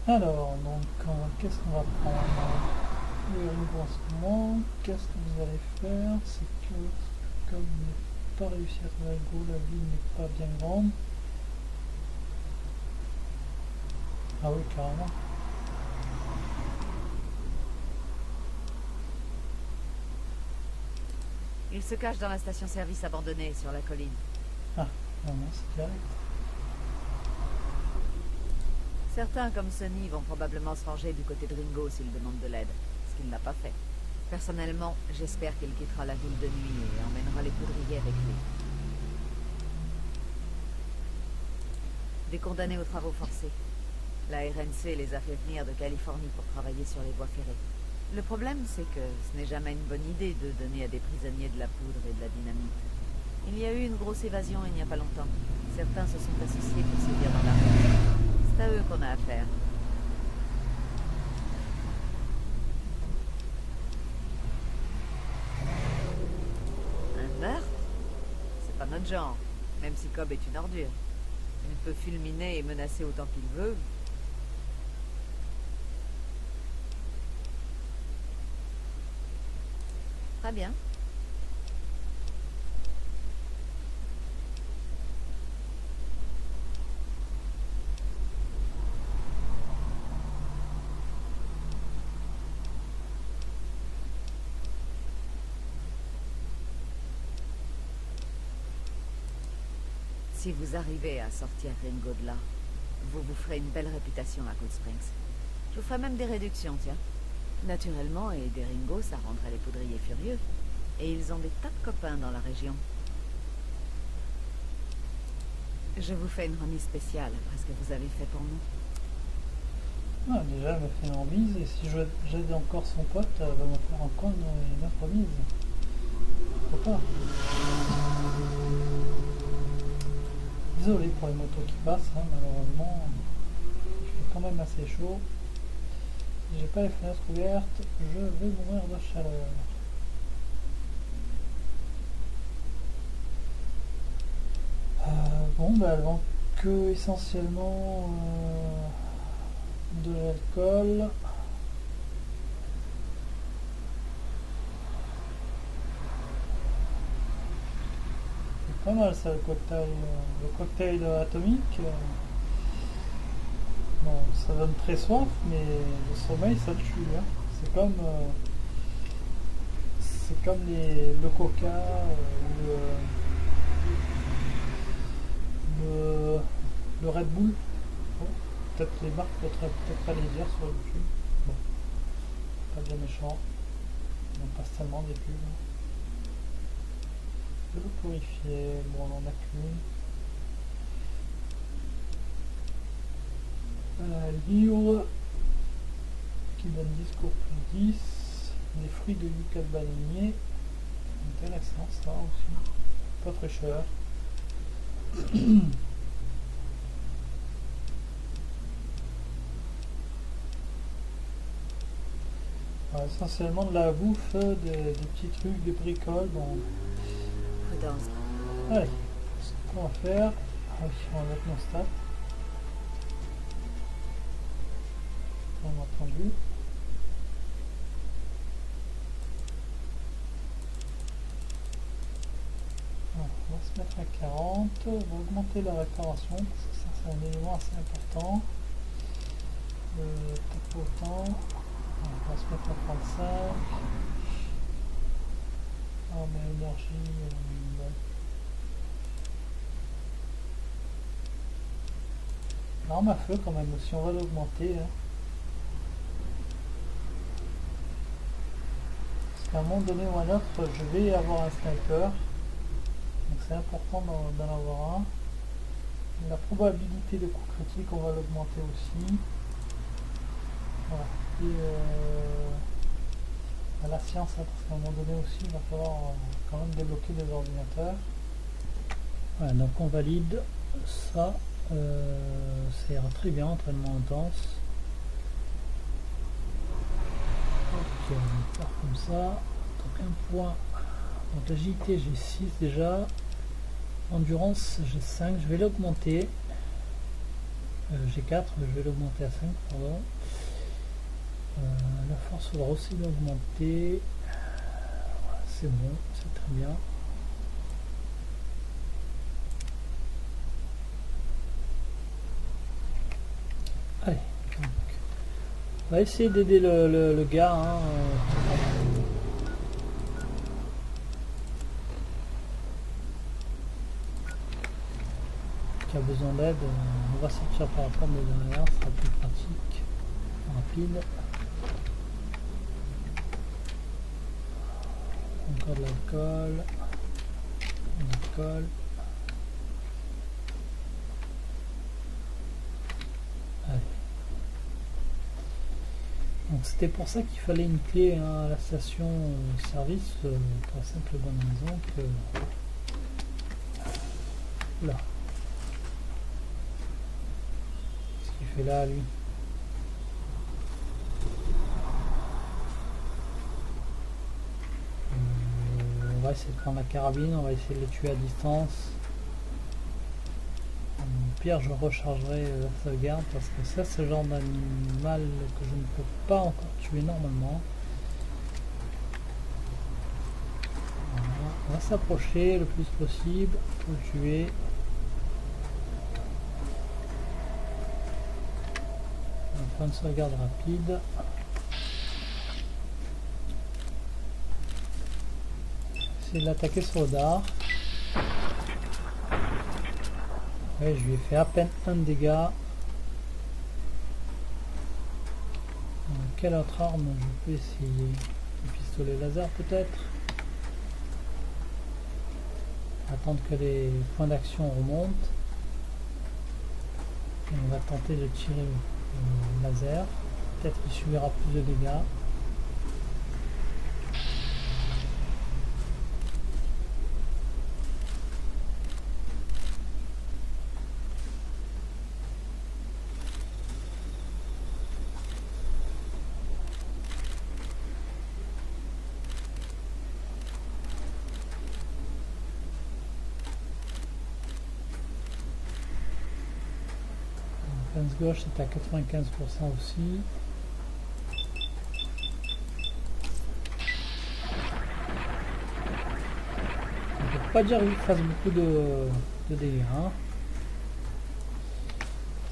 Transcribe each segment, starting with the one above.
Alors, donc, qu'est-ce qu'on va prendre? Le Ringo en ce moment, qu'est-ce que vous allez faire? C'est que, comme il n'a pas réussi à trouver Ringo, la ville n'est pas bien grande. Ah oui, carrément. Il se cache dans la station-service abandonnée sur la colline. Ah, non, c'est direct. Certains, comme Sonny, vont probablement se ranger du côté de Ringo s'il demande de l'aide, ce qu'il n'a pas fait. Personnellement, j'espère qu'il quittera la ville de nuit et emmènera les poudriers avec lui. Des condamnés aux travaux forcés. La RNC les a fait venir de Californie pour travailler sur les voies ferrées. Le problème, c'est que ce n'est jamais une bonne idée de donner à des prisonniers de la poudre et de la dynamite. Il y a eu une grosse évasion il n'y a pas longtemps. Certains se sont associés pour sévir dans la rue. C'est à eux qu'on a affaire. Un meurtre? C'est pas notre genre, même si Cobb est une ordure. Il peut fulminer et menacer autant qu'il veut. Très bien. Si vous arrivez à sortir Ringo de là, vous vous ferez une belle réputation à Cold Springs. Je vous ferai même des réductions, tiens. Naturellement, aider Ringo, ça rendrait les poudriers furieux. Et ils ont des tas de copains dans la région. Je vous fais une remise spéciale après ce que vous avez fait pour nous. Ah, déjà, elle me fait une remise, et si j'aide encore son pote, elle va me faire encore une autre remise. Pourquoi pas? Désolé pour les motos qui passent, hein, malheureusement, il fait quand même assez chaud. Si j'ai pas les fenêtres ouvertes, je vais mourir de chaleur. Bon, bah, elle vend que essentiellement de l'alcool. C'est pas mal ça, le cocktail atomique. Bon, ça donne très soif, mais le sommeil ça le tue. Hein. C'est comme le coca, le Red Bull. Bon, peut-être les marques, peut-être pas les dire sur YouTube. Bon, pas bien méchant. On passe tellement des pubs. De l'eau purifiée, bon on en a qu'une. Livre qui donne 10 cours plus 10. Des fruits de yucca baleinier. Intéressant ça aussi. Pas très cher. Essentiellement de la bouffe, des petits trucs, des bricoles. Bon. Allez, ce qu'on va faire, on va mettre nos stats. Bien entendu. Alors, on va se mettre à 40, on va augmenter la réparation, parce que ça c'est un élément assez important. Pas autant. On va se mettre à 35. Arme à énergie. L'arme à feu quand même aussi, on va l'augmenter. Hein. Parce qu'à un moment donné ou un autre, je vais avoir un sniper. Donc c'est important d'en avoir un. La probabilité de coup critique, on va l'augmenter aussi. Voilà. Et à la science, hein, parce qu'à un moment donné aussi, il va falloir quand même débloquer des ordinateurs. Voilà, donc on valide ça. Ça ira très bien, entraînement intense. Ok, on part comme ça. Donc un point. Donc l'agilité j'ai 6 déjà. Endurance j'ai 5, je vais l'augmenter. J'ai 4, je vais l'augmenter à 5, pardon. La force faudra aussi l'augmenter. Voilà, c'est bon, c'est très bien. Allez, donc, on va essayer d'aider le gars. Hein, qui a besoin d'aide. On va sortir par la porte de derrière, ce sera plus pratique, rapide. Encore de l'alcool. L'alcool. Donc c'était pour ça qu'il fallait une clé hein, à la station service pour la simple bonne raison que là qu'est-ce qu'il fait là lui? On va essayer de prendre la carabine, on va essayer de le tuer à distance. Au pire je rechargerai la sauvegarde parce que ça c'est le genre d'animal que je ne peux pas encore tuer normalement. Voilà. On va s'approcher le plus possible pour le tuer. On va faire une sauvegarde rapide. Essayer de l'attaquer sur le dard. Ouais, je lui ai fait à peine un dégât. Quelle autre arme je peux essayer? Le pistolet laser peut-être? Attendre que les points d'action remontent. Et on va tenter de tirer le laser. Peut-être qu'il subira plus de dégâts. 15 gauche c'est à 95% aussi. On ne peut pas dire qu'il fasse beaucoup de dégâts. Hein.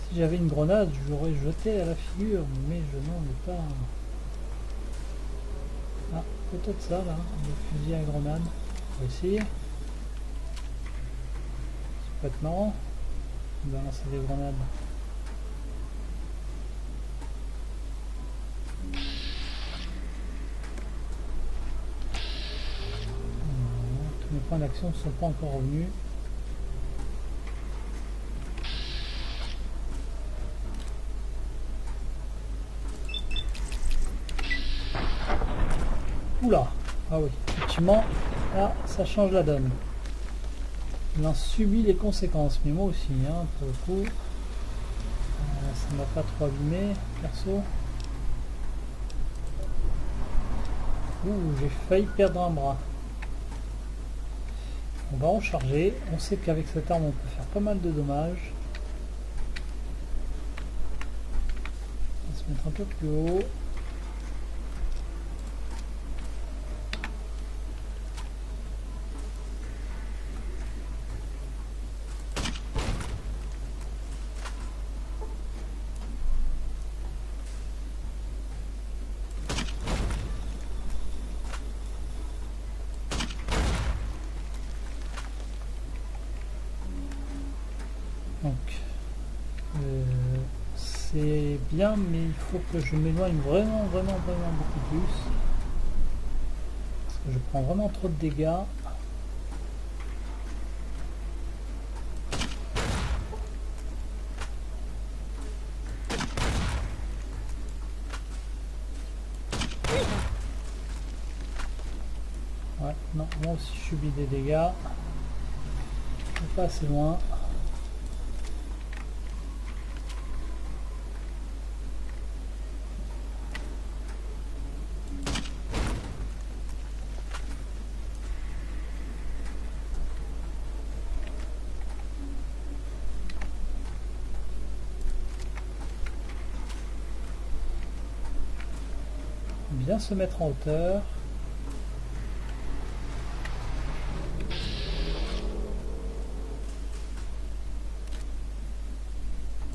Si j'avais une grenade, j'aurais jeté à la figure, mais je n'en ai pas. Ah, peut-être ça là, le fusil à grenade. On va essayer. Ça peut être marrant. On va lancer des grenades. Tous mes points d'action ne sont pas encore revenus. Oula, ah oui, effectivement, là, ça change la donne. Il en subit les conséquences, mais moi aussi, hein, pour le coup. Ça ne m'a pas trop abîmé, perso. Ouh, j'ai failli perdre un bras. On va recharger. On sait qu'avec cette arme, on peut faire pas mal de dommages. On va se mettre un peu plus haut. Donc, c'est bien, mais il faut que je m'éloigne vraiment beaucoup plus. Parce que je prends vraiment trop de dégâts. Ouais, non, moi aussi je subis des dégâts. pas assez loin. Bien se mettre en hauteur.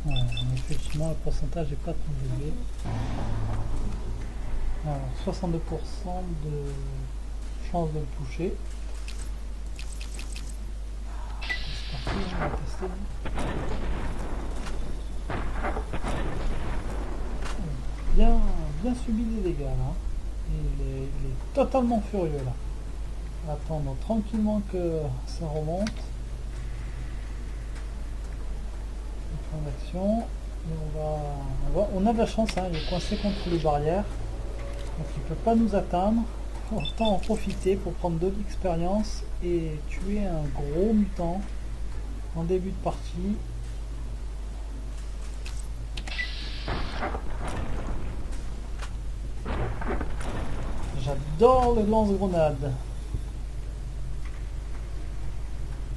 Ouais, effectivement, le pourcentage n'est pas trop élevé. Alors, 62% de chance de le toucher. C'est parti, on va tester. Bien subi des dégâts là. Il est totalement furieux là. Attendre tranquillement que ça remonte. Fin d'action. On a de la chance, hein, il est coincé contre les barrières. Donc il ne peut pas nous atteindre. Autant en profiter pour prendre de l'expérience et tuer un gros mutant en début de partie. J'adore le lance-grenade.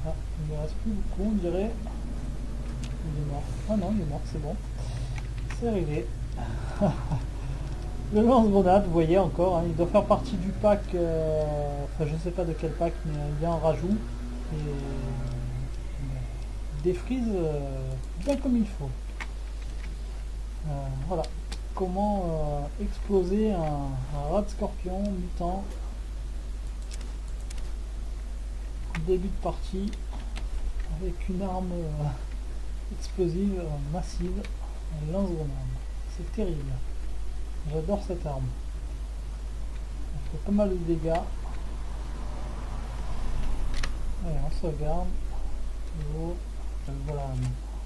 Ah, il ne reste plus beaucoup, on dirait. Il est mort. Ah non, il est mort, c'est bon. C'est réglé. Le lance-grenade, vous voyez encore, hein, il doit faire partie du pack. Enfin, je ne sais pas de quel pack, mais il y a un rajout. Et des frises bien comme il faut. Voilà. Comment exploser un rat de scorpion mutant au début de partie avec une arme explosive massive, un lance-grenade. C'est terrible. J'adore cette arme. Elle fait pas mal de dégâts. Allez, on sauvegarde. Voilà,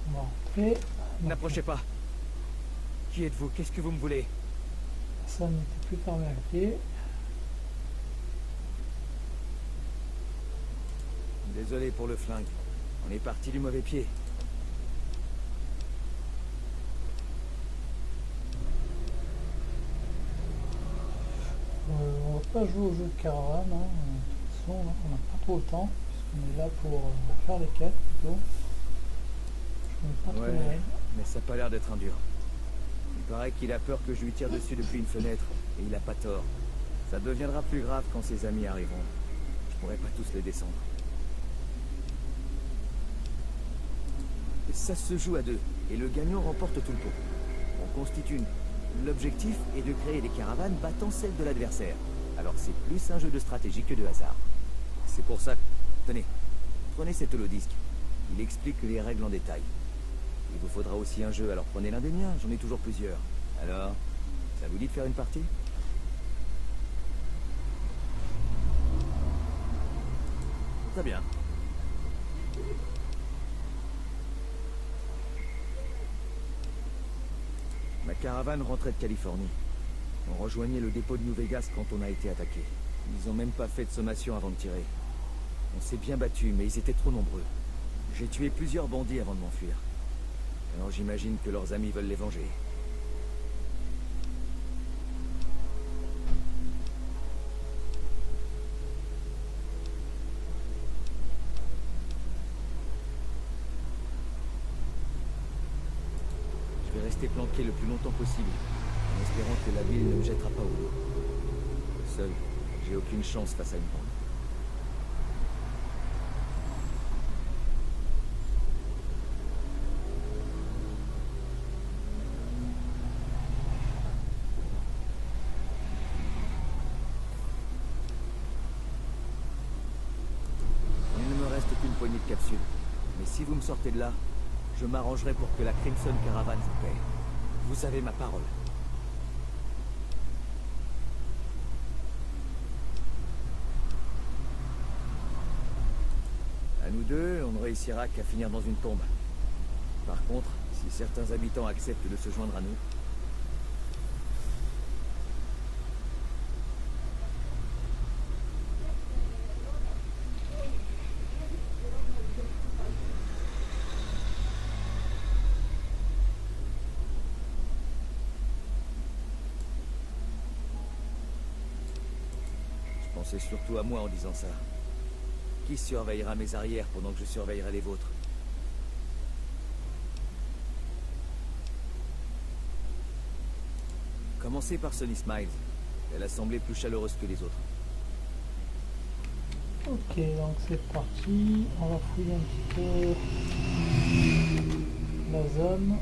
on va rentrer. N'approchez pas. Qui êtes-vous? Qu'est-ce que vous me voulez? Ça n'était plus fermé à clé. Désolé pour le flingue. On est parti du mauvais pied. On va pas jouer au jeu de caravane. Hein. De toute façon, on n'a pas trop le temps. Puisqu'on est là pour faire les quêtes plutôt. Je connais pas trop les règles. Mais ça n'a pas l'air d'être un dur. Il paraît qu'il a peur que je lui tire dessus depuis une fenêtre, et il a pas tort. Ça deviendra plus grave quand ses amis arriveront. Je pourrais pas tous les descendre. Et ça se joue à deux, et le gagnant remporte tout le pot. On constitue une. L'objectif est de créer des caravanes battant celles de l'adversaire. Alors c'est plus un jeu de stratégie que de hasard. C'est pour ça que... Tenez, prenez cet holodisque. Il explique les règles en détail. Il vous faudra aussi un jeu, alors prenez l'un des miens, j'en ai toujours plusieurs. Alors, ça vous dit de faire une partie? Très bien. Ma caravane rentrait de Californie. On rejoignait le dépôt de New Vegas quand on a été attaqué. Ils ont même pas fait de sommation avant de tirer. On s'est bien battu, mais ils étaient trop nombreux. J'ai tué plusieurs bandits avant de m'enfuir. Alors j'imagine que leurs amis veulent les venger. Je vais rester planqué le plus longtemps possible, en espérant que la ville ne me jettera pas au dos. Seul, j'ai aucune chance face à une bande. Poignée de capsules. Mais si vous me sortez de là, je m'arrangerai pour que la Crimson Caravan vous paie. Vous avez ma parole. À nous deux, on ne réussira qu'à finir dans une tombe. Par contre, si certains habitants acceptent de se joindre à nous, pensais surtout à moi en disant ça. Qui surveillera mes arrières pendant que je surveillerai les vôtres? Commencez par Sunny Smiles. Elle a semblé plus chaleureuse que les autres. Ok, donc c'est parti. On va fouiller un petit peu la zone.